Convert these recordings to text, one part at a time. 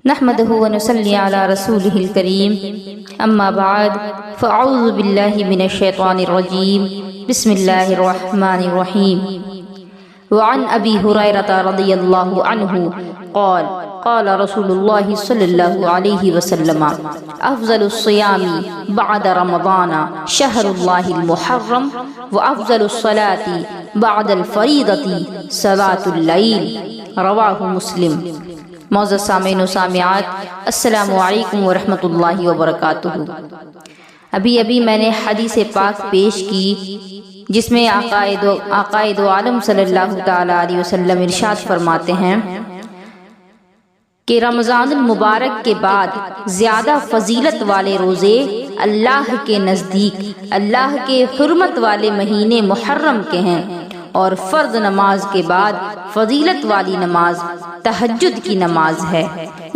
نحمده ونصلي على رسوله الكريم اما بعد فاعوذ بالله من الشيطان الرجيم بسم الله الرحمن الرحيم وعن ابي هريرة رضي الله عنه قال قال رسول الله صلى الله عليه وسلم افضل الصيام بعد رمضان شهر الله المحرم وافضل الصلاة بعد الفريضة صلاة الليل رواه مسلم۔ معزز سامعین و سامعات، السلام علیکم ورحمۃ اللہ وبرکاتہ۔ ابھی میں نے حدیث پاک پیش کی جس میں آقائد عالم صلی اللہ تعالی علیہ وسلم ارشاد فرماتے ہیں کہ رمضان المبارک کے بعد زیادہ فضیلت والے روزے اللہ کے نزدیک اللہ کے حرمت والے مہینے محرم کے ہیں، اور فرض نماز کے بعد فضیلت والی نماز تہجد کی نماز ہے۔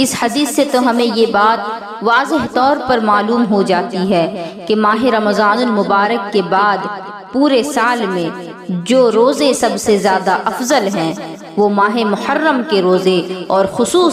اس حدیث سے تو ہمیں یہ بات واضح طور پر معلوم ہو جاتی ہے کہ ماہ رمضان المبارک کے بعد پورے سال میں جو روزے سب سے زیادہ افضل ہیں وہ ماہ محرم کے روزے اور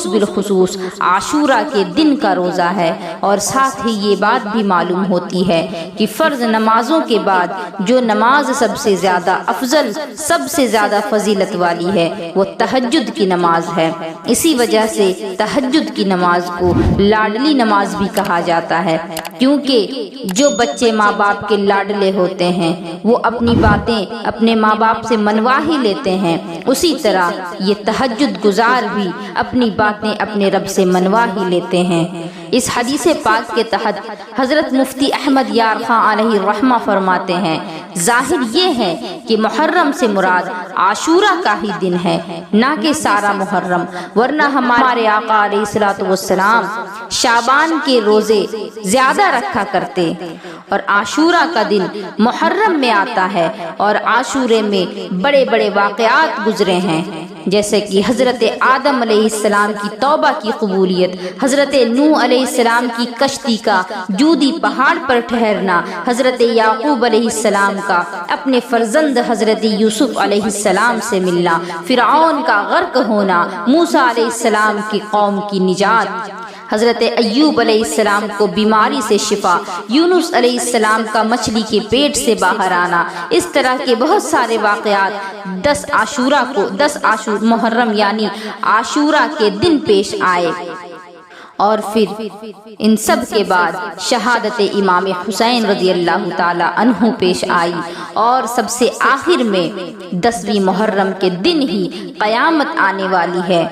بالخصوص عاشورہ کے دن کا روزہ ہے، اور ساتھ ہی یہ بات بھی معلوم ہوتی ہے کہ فرض نمازوں کے بعد جو نماز سب سے زیادہ افضل سب سے زیادہ فضیلت والی ہے وہ تہجد کی نماز ہے۔ اسی وجہ سے تہجد کی نماز کو لاڈلی نماز بھی کہا جاتا ہے، کیونکہ جو بچے ماں باپ کے لاڈلے ہوتے ہیں وہ اپنی باتیں اپنے ماں باپ سے منوا ہی لیتے ہیں، اسی طرح یہ تہجد گزار بھی اپنی باتیں اپنے رب سے منوا ہی لیتے ہیں۔ اس حدیث پاک کے تحت حضرت مفتی احمد یار خان علیہ الرحمہ فرماتے ہیں، ظاہر یہ ہے کہ محرم سے مراد عاشورہ کا ہی دن ہے، نہ کہ سارا محرم، ورنہ ہمارے آقا علیہ الصلوۃ والسلام شعبان کے روزے زیادہ رکھا کرتے، اور عاشورہ کا دن محرم میں آتا ہے، اور عاشورے میں بڑے بڑے واقعات گزرے ہیں، جیسے کہ حضرت آدم علیہ السلام کی توبہ کی قبولیت، حضرت نوح علیہ السلام کی کشتی کا جودی پہاڑ پر ٹھہرنا، حضرت یعقوب علیہ السلام کا اپنے فرزند حضرت یوسف علیہ السلام سے ملنا، فرعون کا غرق ہونا، موسیٰ علیہ السلام کی قوم کی نجات، حضرت ایوب علیہ السلام کو بیماری سے شفا، یونس علیہ السلام کا مچھلی کے پیٹ سے باہر آنا، اس طرح کے بہت سارے واقعات 10 محرم یعنی عاشورہ کے دن پیش آئے، اور پھر ان سب کے بعد شہادت امام حسین رضی اللہ تعالی عنہ پیش آئی، اور سب سے آخر میں 10ویں محرم کے دن ہی قیامت آنے والی ہے۔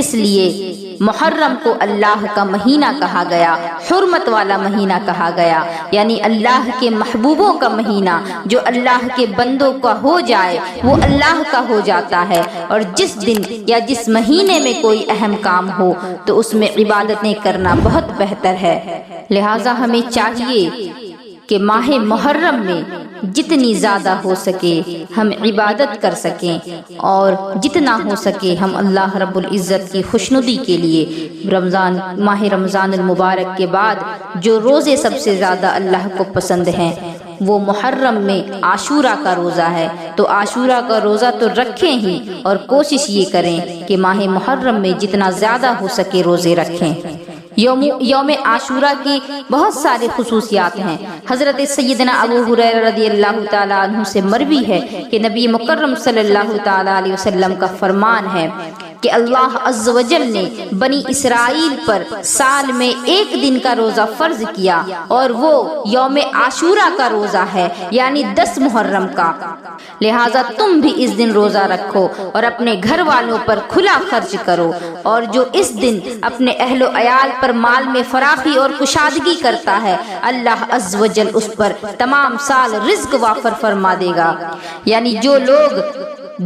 اس لیے محرم کو اللہ کا مہینہ کہا گیا، حرمت والا مہینہ کہا گیا، یعنی اللہ کے محبوبوں کا مہینہ۔ جو اللہ کے بندوں کا ہو جائے وہ اللہ کا ہو جاتا ہے، اور جس دن یا جس مہینے میں کوئی اہم کام ہو تو اس میں عبادتیں کرنا بہت بہتر ہے۔ لہٰذا ہمیں چاہیے کہ ماہ محرم میں جتنی زیادہ ہو سکے ہم عبادت کر سکیں، اور جتنا ہو سکے ہم اللہ رب العزت کی خوشنودی کے لیے ماہ رمضان المبارک کے بعد جو روزے سب سے زیادہ اللہ کو پسند ہیں وہ محرم میں عاشورہ کا روزہ ہے، تو عاشورہ کا روزہ تو رکھیں ہی، اور کوشش یہ کریں کہ ماہ محرم میں جتنا زیادہ ہو سکے روزے رکھیں۔ یوم عاشورہ کی بہت ساری خصوصیات ہیں۔ حضرت سیدنا ابو ہریرہ رضی اللہ تعالی عنہ سے مروی ہے کہ نبی مکرم صلی اللہ تعالی علیہ وسلم کا فرمان ہے کہ اللہ عز و جل نے بنی اسرائیل پر سال میں ایک دن کا روزہ فرض کیا، اور وہ یوم عاشورہ کا روزہ ہے، یعنی 10 محرم کا۔ لہٰذا تم بھی اس دن روزہ رکھو اور اپنے گھر والوں پر کھلا خرچ کرو، اور جو اس دن اپنے اہل و عیال پر مال میں فراخی اور کشادگی کرتا ہے اللہ عز و جل اس پر تمام سال رزق وافر فرما دے گا۔ یعنی جو لوگ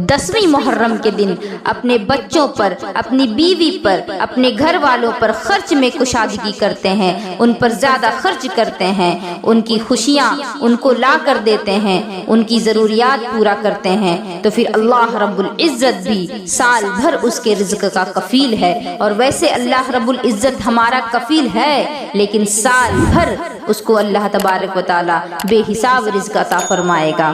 10ویں محرم کے دن اپنے بچوں پر، اپنی بیوی پر، اپنے گھر والوں پر خرچ میں کشادگی کرتے ہیں، ان پر زیادہ خرچ کرتے ہیں، ان کی خوشیاں ان کو لا کر دیتے ہیں، ان کی ضروریات پورا کرتے ہیں، تو پھر اللہ رب العزت بھی سال بھر اس کے رزق کا کفیل ہے۔ اور ویسے اللہ رب العزت ہمارا کفیل ہے، لیکن سال بھر اس کو اللہ تبارک و تعالی بے حساب رزق عطا فرمائے گا۔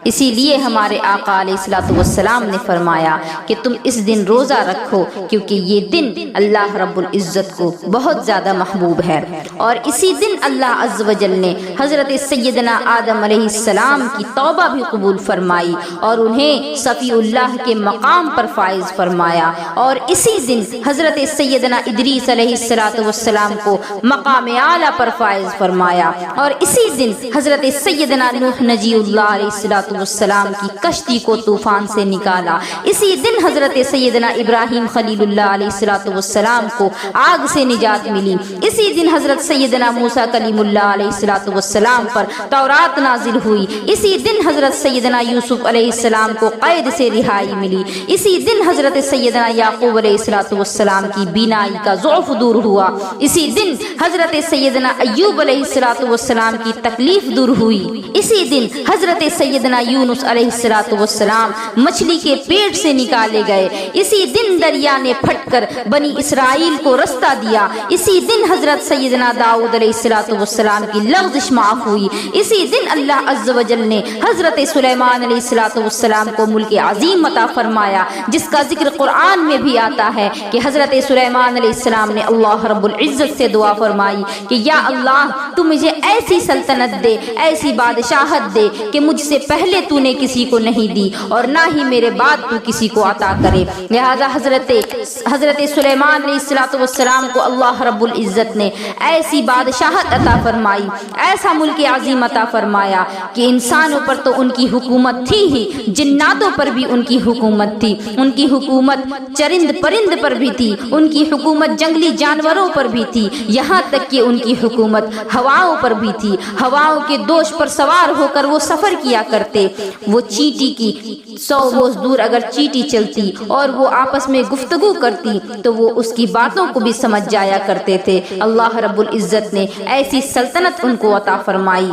اسی لیے ہمارے آقا علیہ الصلوۃ والسلام نے فرمایا کہ تم اس دن روزہ رکھو کیونکہ یہ دن اللہ رب العزت کو بہت زیادہ محبوب ہے۔ اور اسی دن اللہ عز و جل نے حضرت سیدنا آدم علیہ السلام کی توبہ بھی قبول فرمائی اور انہیں صفی اللہ کے مقام پر فائز فرمایا، اور اسی دن حضرت سیدنا ادریس علیہ السلام کو مقام اعلیٰ پر فائز فرمایا، اور اسی دن حضرت سیدنا نوح نجی اللہ علیہ السلام کی کشتی کو طوفان سے نکالا، اسی دن حضرت سیدنا ابراہیم خلیل اللہ علیہ السلام کو آگ سے نجات ملی، اسی دن حضرت سیدنا موسیٰ کلیم اللہ علیہ السلام پر تورات نازل ہوئی، اسی دن حضرت سیدنا یوسف علیہ السلام کو قید سے رہائی ملی، اسی دن حضرت سیدنا یعقوب علیہ السلام کی بینائی کا ضعف دور ہوا، اسی دن حضرت سیدنا ایوب علیہ السلام کی تکلیف دور ہوئی، اسی دن حضرت سیدنا یونس علیہ السلام مچھلی کے پیٹ سے نکالے گئے، اسی دن دریا نے پھٹ کر بنی اسرائیل کو رستہ دیا، اسی دن حضرت سیدنا داؤد علیہ السلام کی لغزش معاف ہوئی، اسی دن اللہ عز و جل نے حضرت سلیمان علیہ السلام کو ملک عظیم عطا فرمایا، جس کا ذکر قرآن میں بھی آتا ہے کہ حضرت سلیمان علیہ السلام نے اللہ رب العزت سے دعا فرمائی کہ یا اللہ تو مجھے ایسی سلطنت دے، ایسی بادشاہت دے کہ مجھ سے پہلے تو نے کسی کو نہیں دی اور نہ ہی میرے بعد تو کسی کو عطا کرے۔ لہذا حضرت سلیمان علیہ السلام کو اللہ رب العزت نے ایسی بادشاہت عطا فرمائی، ایسا ملک عظیم عطا فرمایا کہ انسانوں پر تو ان کی حکومت تھی ہی، جناتوں پر بھی ان کی حکومت تھی، ان کی حکومت چرند پرند پر بھی تھی، ان کی حکومت جنگلی جانوروں پر بھی تھی، یہاں تک کہ ان کی حکومت ہواؤں پر بھی تھی۔ ہواؤں کے دوش پر سوار ہو کر وہ سفر کیا کرتے، وہ چیٹی کی 100 گز دور اگر چیٹی چلتی اور وہ آپس میں گفتگو کرتی تو وہ اس کی باتوں کو بھی سمجھ جایا کرتے تھے۔ اللہ رب العزت نے ایسی سلطنت ان کو عطا فرمائی،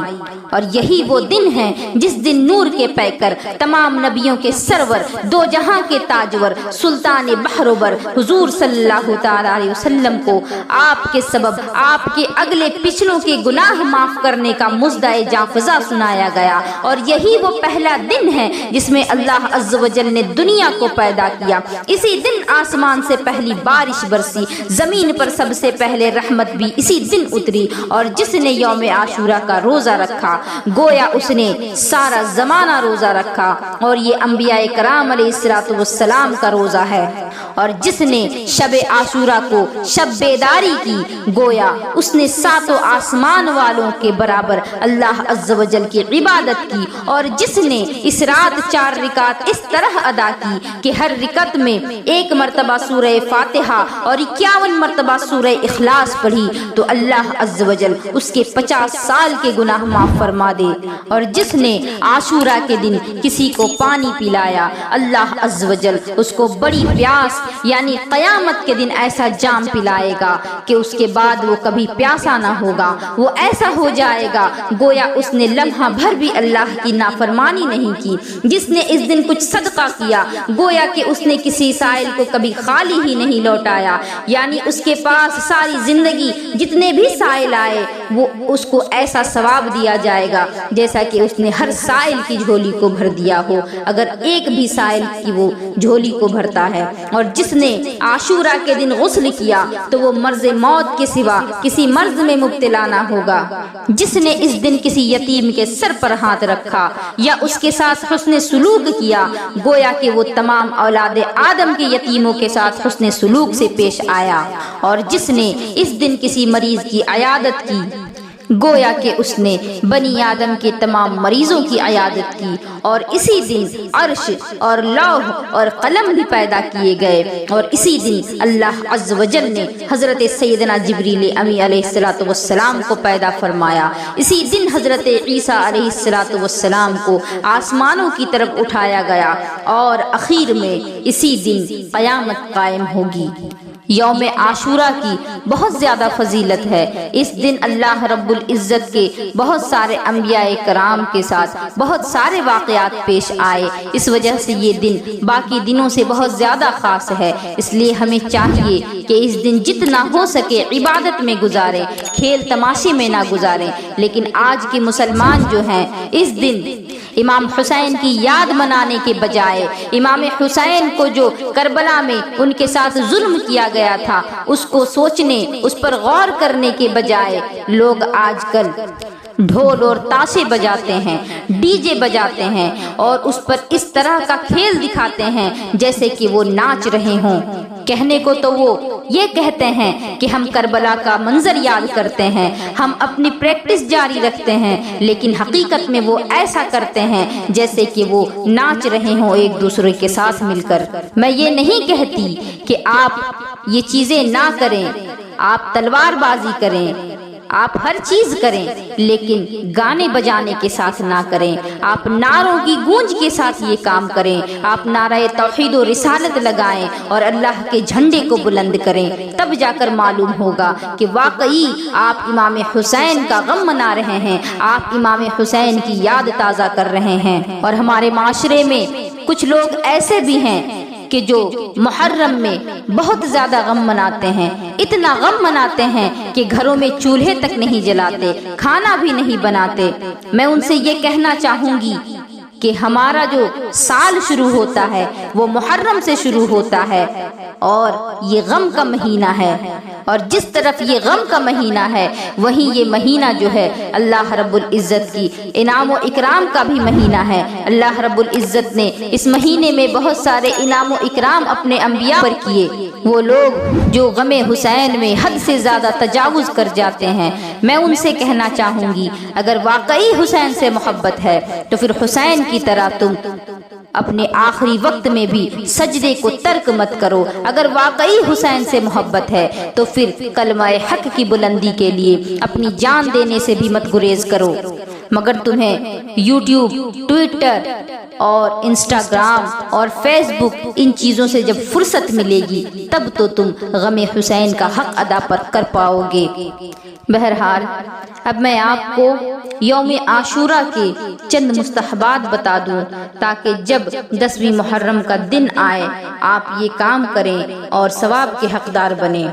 اور یہی وہ دن ہے جس دن نور کے پیکر، تمام نبیوں کے سرور، دو جہاں کے تاجور، سلطان بحر و بر حضور صلی اللہ تعالی علیہ وسلم کو آپ کے سبب آپ کے اگلے پچھلوں کے گناہ معاف کرنے کا مژدہ جاں فضا سنایا گیا، اور یہی وہ پہلا دن ہے جس میں اللہ عز و جل نے دنیا کو پیدا کیا۔ اسی دن آسمان سے پہلی بارش برسی، زمین پر سب سے پہلے رحمت بھی اسی دن اتری، اور جس نے یوم عاشورہ کا روزہ رکھا گویا اس نے سارا زمانہ روزہ رکھا، اور یہ انبیاء کرام علیہ السلام کا روزہ ہے، اور جس نے شب عاشورہ کو شب بیداری کی گویا اس نے 7 آسمان والوں کے برابر اللہ عز و جل کی عبادت کی، اور جس نے اس رات 4 رکعت اس طرح ادا کی کہ ہر رکعت میں 1 مرتبہ سورہ فاتحہ اور 51 مرتبہ سورہ اخلاص پڑھی تو اللہ عز و جل اس کے 50 سال کے گناہ معاف فرما دے، اور جس نے عاشورہ کے دن کسی کو پانی پلایا اللہ عز و جل اس کو بڑی پیاس یعنی قیامت کے دن ایسا جام پلائے گا کہ اس کے بعد وہ کبھی پیاسا نہ ہوگا، وہ ایسا ہو جائے گا گویا اس نے لمحہ بھر بھی اللہ کی نافرمانی نہیں کی۔ جس نے اس دن کچھ صدقہ کیا گویا کہ اس نے کسی سائل کو کبھی خالی ہی نہیں لوٹایا، یعنی اس کے پاس ساری زندگی جتنے بھی سائل آئے وہ اس کو ایسا ثواب دیا جائے گا جیسا کہ اس نے ہر سائل کی جھولی کو بھر دیا ہو، اگر ایک بھی سائل کی وہ جھولی کو بھرتا ہے۔ اور جس نے عاشورہ کے دن غسل کیا تو وہ مرض موت کے سوا کسی مرض میں مبتلا نہ ہوگا۔ جس نے اس دن کسی یتیم کے سر پر ہاتھ رکھا یا اس کے ساتھ حسن سلوک کیا گویا کہ وہ تمام اولاد آدم کے یتیموں کے ساتھ حسن سلوک سے پیش آیا، اور جس نے اس دن کسی مریض کی عیادت کی گویا کہ اس نے بنی آدم کے تمام مریضوں کی عیادت کی، اور اسی دن عرش اور لوح اور قلم بھی پیدا کیے گئے، اور اسی دن اللہ عز و جل نے حضرت سیدنا جبریل امی علیہ السلام کو پیدا فرمایا، اسی دن حضرت عیسیٰ علیہ السلام کو آسمانوں کی طرف اٹھایا گیا، اور اخیر میں اسی دن قیامت قائم ہوگی۔ یوم عاشورہ کی بہت زیادہ فضیلت ہے۔ اس دن اللہ رب العزت کے بہت سارے انبیاء کرام کے ساتھ بہت سارے واقعات پیش آئے، اس وجہ سے یہ دن باقی دنوں سے بہت زیادہ خاص ہے۔ اس لیے ہمیں چاہیے کہ اس دن جتنا ہو سکے عبادت میں گزاریں، کھیل تماشے میں نہ گزاریں۔ لیکن آج کے مسلمان جو ہیں اس دن امام حسین کی یاد منانے کے بجائے امام حسین کو جو کربلا میں ان کے ساتھ ظلم کیا گیا تھا اس کو سوچنے، اس پر غور کرنے کے بجائے لوگ آج کل ڈھول اور تاشے بجاتے ہیں، ڈی جے بجاتے ہیں اور اس پر اس طرح کا کھیل دکھاتے ہیں جیسے کہ وہ ناچ رہے ہوں۔ کہنے کو تو وہ یہ کہتے ہیں کہ ہم کربلا کا منظر یاد کرتے ہیں، ہم اپنی پریکٹس جاری رکھتے ہیں، لیکن حقیقت میں وہ ایسا کرتے ہیں جیسے کہ وہ ناچ رہے ہوں ایک دوسرے کے ساتھ مل کر۔ میں یہ نہیں کہتی کہ آپ یہ چیزیں نہ کریں، آپ تلوار بازی کریں، آپ ہر چیز کریں، لیکن گانے بجانے کے ساتھ نہ کریں۔ آپ نعروں کی گونج کے ساتھ یہ کام کریں، آپ نعرہ توحید و رسالت لگائیں اور اللہ کے جھنڈے کو بلند کریں، تب جا کر معلوم ہوگا کہ واقعی آپ امام حسین کا غم منا رہے ہیں، آپ امام حسین کی یاد تازہ کر رہے ہیں۔ اور ہمارے معاشرے میں کچھ لوگ ایسے بھی ہیں کہ جو محرم میں بہت زیادہ غم مناتے ہیں، اتنا غم مناتے ہیں کہ گھروں میں چولہے تک نہیں جلاتے، کھانا بھی نہیں بناتے۔ میں ان سے یہ کہنا چاہوں گی کہ ہمارا جو سال شروع ہوتا ہے وہ محرم سے شروع ہوتا ہے اور یہ غم کا مہینہ ہے، اور جس طرف یہ غم کا مہینہ ہے وہیں یہ مہینہ جو ہے اللہ رب العزت کی انعام و اکرام کا بھی مہینہ ہے۔ اللہ رب العزت نے اس مہینے میں بہت سارے انعام و اکرام اپنے انبیاء پر کیے۔ وہ لوگ جو غم حسین میں حد سے زیادہ تجاوز کر جاتے ہیں، میں ان سے کہنا چاہوں گی اگر واقعی حسین سے محبت ہے تو پھر حسین کی طرح تم اپنے آخری وقت میں بھی سجدے کو ترک مت کرو۔ اگر واقعی حسین سے محبت ہے تو پھر کلمہ حق کی بلندی کے لیے اپنی جان دینے سے بھی مت گریز کرو۔ مگر تمہیں یوٹیوب، ٹویٹر اور انسٹاگرام اور فیس بک ان چیزوں سے جب فرصت ملے گی تب تو تم غم حسین کا حق ادا کر پاؤ گے۔ بہرحال اب میں آپ کو یوم عاشورہ کے چند مستحبات بتا دوں تاکہ جب 10ویں محرم کا دن آئے آپ یہ کام کریں اور ثواب کے حقدار بنیں۔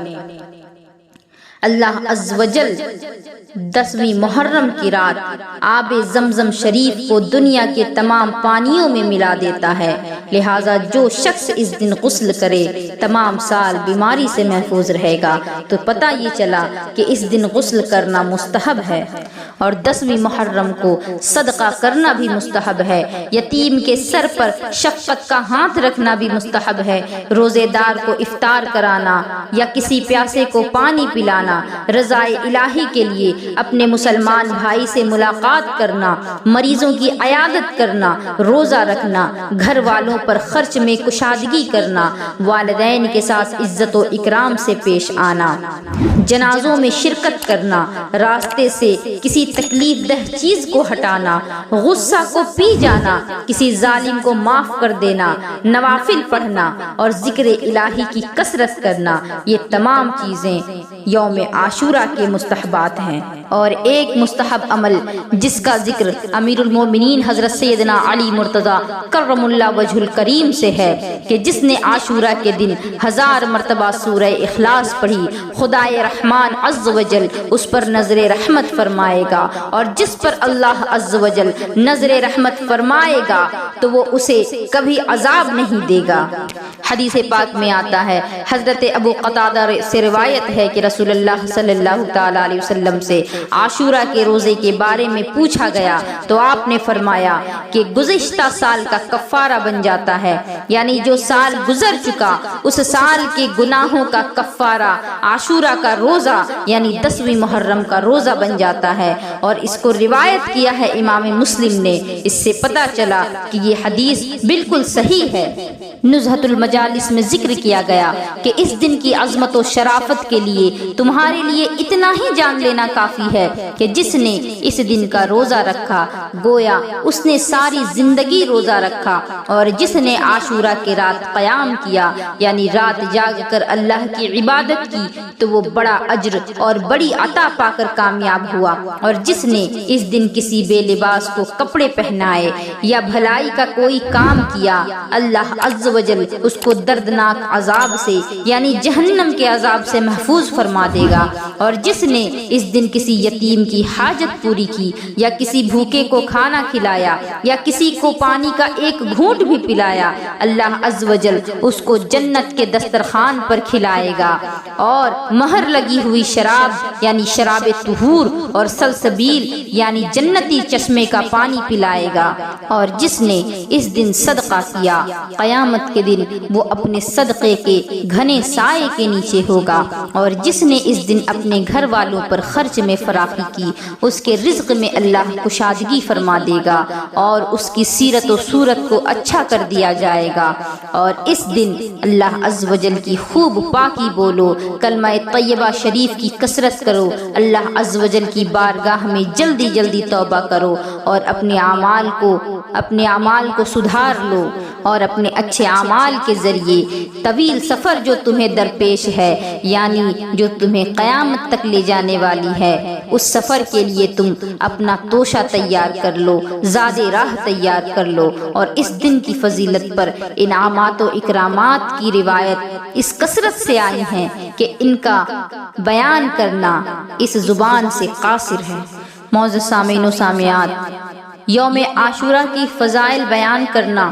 اللہ عز و جل 10ویں محرم کی رات آب زمزم شریف کو دنیا کے تمام پانیوں میں ملا دیتا ہے، لہٰذا جو شخص اس دن غسل کرے تمام سال بیماری سے محفوظ رہے گا۔ تو پتہ یہ چلا کہ اس دن غسل کرنا مستحب ہے، اور 10ویں محرم کو صدقہ کرنا بھی مستحب ہے، یتیم کے سر پر شفقت کا ہاتھ رکھنا بھی مستحب ہے، روزے دار کو افطار کرانا یا کسی پیاسے کو پانی پلانا، رضائے الہی کے لیے اپنے مسلمان بھائی سے ملاقات کرنا، مریضوں کی عیادت کرنا، روزہ رکھنا، گھر والوں پر خرچ میں کشادگی کرنا، والدین کے ساتھ عزت و اکرام سے پیش آنا، جنازوں میں شرکت کرنا، راستے سے کسی تکلیف دہ چیز کو ہٹانا، غصہ کو پی جانا، کسی ظالم کو معاف کر دینا، نوافل پڑھنا اور ذکر الہی کی کثرت کرنا، یہ تمام چیزیں یوم عاشورہ کے مستحبات ہیں۔ اور ایک مستحب عمل جس کا ذکر امیر المومنین حضرت سیدنا علی مرتضیٰ کرم اللہ وجہ الکریم سے ہے کہ جس نے عاشورہ کے دن 1000 مرتبہ سورہ اخلاص پڑھی، خدائے رحمان عز و جل اس پر نظر رحمت فرمائے گا، اور جس پر اللہ عز و جل نظر رحمت فرمائے گا تو وہ اسے کبھی عذاب نہیں دے گا۔ حدیث پاک میں آتا ہے، حضرت ابو قتادہ سے روایت ہے کہ رسول اللہ صلی اللہ تعالی علیہ وسلم سے عاشورہ کے روزے کے بارے میں پوچھا گیا تو آپ نے فرمایا کہ گزشتہ سال کا کفارہ بن جاتا ہے، یعنی جو سال گزر چکا اس سال کے گناہوں کا کفارہ عاشورہ کا روزہ یعنی 10ویں محرم کا روزہ بن جاتا ہے۔ اور اس کو روایت کیا ہے امام مسلم نے، اس سے پتہ چلا کہ یہ حدیث بالکل صحیح ہے۔ نزہۃ المجالس میں ذکر کیا گیا کہ اس دن کی عظمت و شرافت کے لیے تمہارے لیے اتنا ہی جان لینا کافی ہے کہ جس نے اس دن کا روزہ رکھا گویا اس نے ساری زندگی روزہ رکھا، اور جس نے عاشورہ کے رات قیام کیا یعنی رات جاگ کر اللہ کی عبادت کی تو وہ بڑا اجر اور بڑی عطا پا کر کامیاب ہوا، اور جس نے اس دن کسی بے لباس کو کپڑے پہنائے یا بھلائی کا کوئی کام کیا اللہ عز و جل اس کو دردناک عذاب سے یعنی جہنم کے عذاب سے محفوظ فرما دے گا، اور جس نے اس دن کسی کسی یتیم کی حاجت پوری کی یا کسی بھوکے کو کھانا کھلایا یا کسی کو پانی کا ایک گھونٹ بھی پلایا، اللہ عز و جل اس کو جنت کے دسترخوان پر کھلائے گا اور مہر لگی ہوئی شراب یعنی شراب طہور اور سلسبیل یعنی جنتی چشمے کا پانی پلائے گا۔ اور جس نے اس دن صدقہ کیا، قیامت کے دن وہ اپنے صدقے کے گھنے سائے کے نیچے ہوگا، اور جس نے اس دن اپنے گھر والوں پر خرچ میں فراخی کی، اس کے رزق میں اللہ کشادگی فرما دے گا اور اس کی سیرت و صورت کو اچھا کر دیا جائے گا۔ اور اس دن اللہ عز و جل کی خوب پاکی بولو، کلمہ طیبہ شریف کی کثرت کرو، اللہ عز و جل کی بارگاہ میں جلدی جلدی توبہ کرو اور اپنے اعمال کو سدھار لو، اور اپنے اچھے اعمال کے ذریعے طویل سفر جو تمہیں درپیش ہے یعنی جو تمہیں قیامت تک لے جانے والی ہے، اس سفر کے لیے تم اپنا توشہ تیار کر لو، زاد راہ تیار کر لو۔ اور اس دن کی فضیلت پر انعامات و اکرامات کی روایت اس کثرت سے آئی ہیں کہ ان کا بیان کرنا اس زبان سے قاصر ہے۔ معزز سامعین و سامعات، یوم عاشورہ کی فضائل بیان کرنا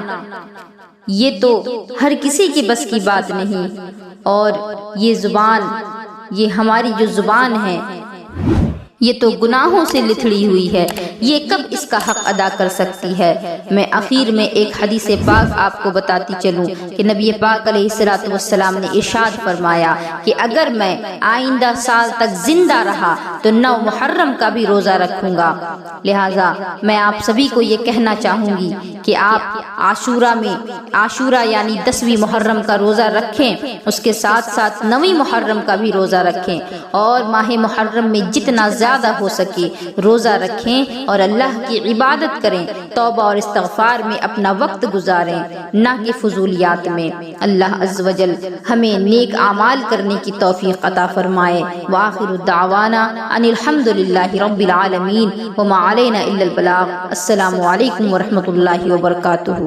یہ تو ہر کسی کے بس کی بات نہیں، اور یہ ہماری جو زبان ہے یہ تو گناہوں سے لتھڑی ہوئی ہے، یہ کب اس کا حق ادا کر سکتی ہے؟ میں آخر میں ایک حدیث پاک آپ کو بتاتی چلوں کہ نبی پاک علیہ الصلوۃ والسلام نے ارشاد فرمایا کہ اگر میں آئندہ سال تک زندہ رہا تو 9 محرم کا بھی روزہ رکھوں گا۔ لہٰذا میں آپ سبھی کو یہ کہنا چاہوں گی کہ آپ عاشورہ یعنی 10ویں محرم کا روزہ رکھیں، اس کے ساتھ ساتھ 9ویں محرم کا بھی روزہ رکھیں، اور ماہ محرم میں جتنا زیادہ ہو سکے روزہ رکھیں اور اللہ کی عبادت کریں، توبہ اور استغفار میں اپنا وقت گزاریں، نہ کہ فضولیات میں۔ اللہ عز و جل ہمیں نیک اعمال کرنے کی توفیق عطا فرمائے۔ وآخر دعوانا ان الحمد للہ رب العالمین وما علینا الا البلاغ۔ السلام علیکم ورحمۃ اللہ وبرکاتہ۔